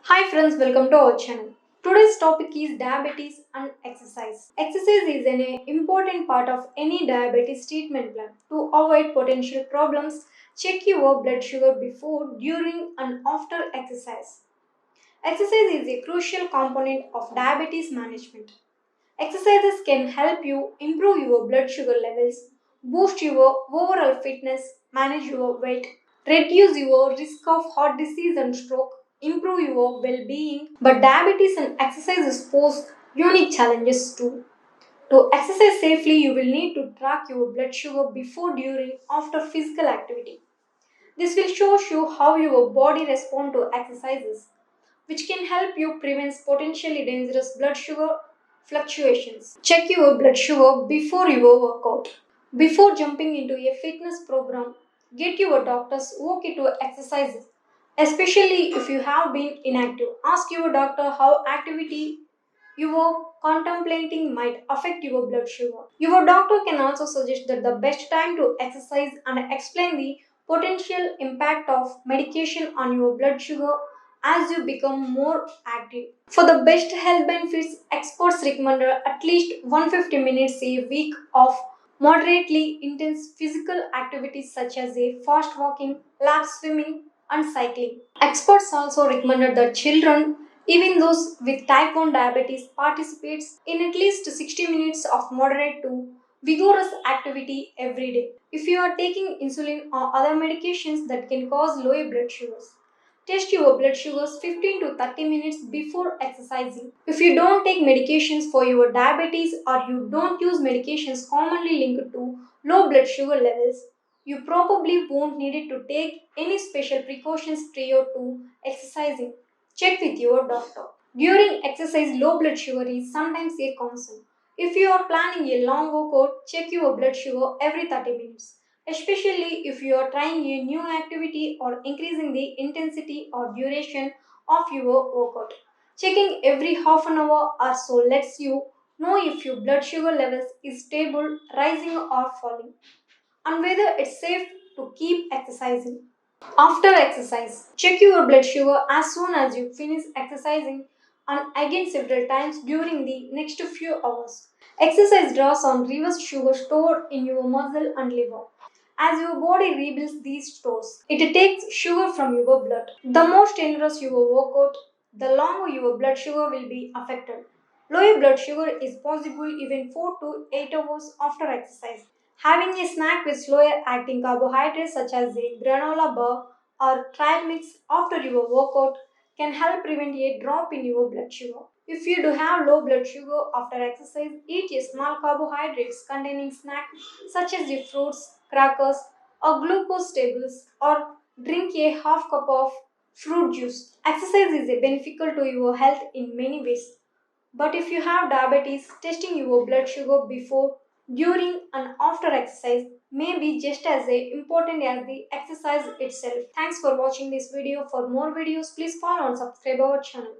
Hi friends, welcome to our channel. Today's topic is diabetes and exercise. Exercise is an important part of any diabetes treatment plan. To avoid potential problems, check your blood sugar before, during and after exercise. Exercise is a crucial component of diabetes management. Exercises can help you improve your blood sugar levels, boost your overall fitness, manage your weight, reduce your risk of heart disease and stroke, improve your well being. But diabetes and exercises pose unique challenges too. To exercise safely, you will need to track your blood sugar before, during, after physical activity. This will show you how your body responds to exercises, which can help you prevent potentially dangerous blood sugar fluctuations. Check your blood sugar before your workout. Before jumping into a fitness program, get your doctor's okay to exercises. Especially if you have been inactive, ask your doctor how activity you are contemplating might affect your blood sugar. Your doctor can also suggest that the best time to exercise and explain the potential impact of medication on your blood sugar as you become more active. For the best health benefits, experts recommend at least 150 minutes a week of moderately intense physical activities such as a fast walking, lap swimming, and cycling. Experts also recommended that children, even those with type 1 diabetes, participates in at least 60 minutes of moderate to vigorous activity every day. If you are taking insulin or other medications that can cause lower blood sugars, test your blood sugars 15 to 30 minutes before exercising. If you don't take medications for your diabetes or you don't use medications commonly linked to low blood sugar levels, you probably won't need to take any special precautions prior to exercising. Check with your doctor. During exercise, low blood sugar is sometimes a concern. If you are planning a long workout, check your blood sugar every 30 minutes, especially if you are trying a new activity or increasing the intensity or duration of your workout. Checking every half an hour or so lets you know if your blood sugar levels is stable, rising or falling, and whether it's safe to keep exercising. After exercise, check your blood sugar as soon as you finish exercising and again several times during the next few hours. Exercise draws on reverse sugar stored in your muscle and liver. As your body rebuilds these stores, it takes sugar from your blood. The more strenuous your workout, the longer your blood sugar will be affected. Lower blood sugar is possible even 4 to 8 hours after exercise. Having a snack with slower acting carbohydrates such as a granola bar or trail mix after your workout can help prevent a drop in your blood sugar. If you do have low blood sugar after exercise, eat a small carbohydrates containing snack such as the fruits, crackers, or glucose tables, or drink a half cup of fruit juice. Exercise is a beneficial to your health in many ways. But if you have diabetes, testing your blood sugar before, during, and after exercise may be just as important as the exercise itself. Thanks for watching this video. For more videos, please follow and subscribe our channel.